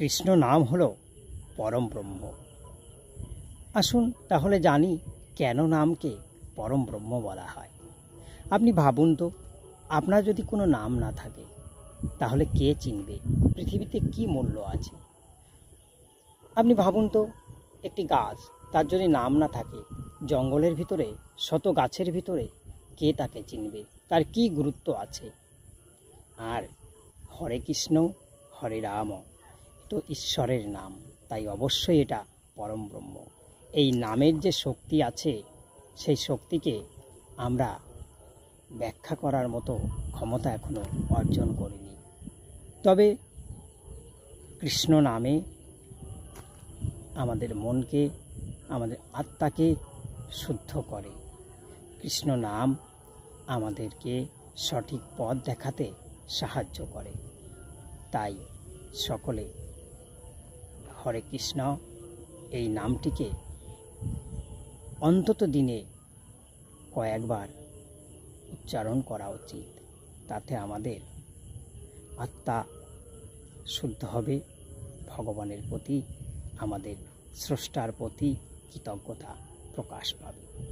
কৃষ্ণ নাম হলো পরম ব্রহ্ম। আসুন তাহলে জানি কেন নামকে পরম ব্রহ্ম বলা হয়। আপনি ভাবুন তো, আপনার যদি কোনো নাম না থাকে তাহলে কে চিনবে পৃথিবীতে কি মূল্য আছে? আপনি ভাবুন তো, একটি গাছ, তার যদি নাম না থাকে, জঙ্গলের ভিতরে শত গাছের ভিতরে কে তাকে চিনবে? তার কি গুরুত্ব আছে? আর হরে কৃষ্ণ হরে রাম তো ঈশ্বরের নাম, তাই অবশ্যই এটা পরম ব্রহ্ম। এই নামের যে শক্তি আছে, সেই শক্তিকে আমরা ব্যাখ্যা করার মতো ক্ষমতা এখনো অর্জন করিনি। তবে কৃষ্ণ নামে আমাদের মনকে, আমাদের আত্মাকে শুদ্ধ করে। কৃষ্ণ নাম আমাদেরকে সঠিক পথ দেখাতে সাহায্য করে। তাই সকলে হরে কৃষ্ণ এই নামটিকে অন্তত দিনে কয়েকবার উচ্চারণ করা উচিত। তাতে আমাদের আত্মা শুদ্ধ হবে, ভগবানের প্রতি, আমাদের স্রষ্টার প্রতি কৃতজ্ঞতা প্রকাশ পাবে।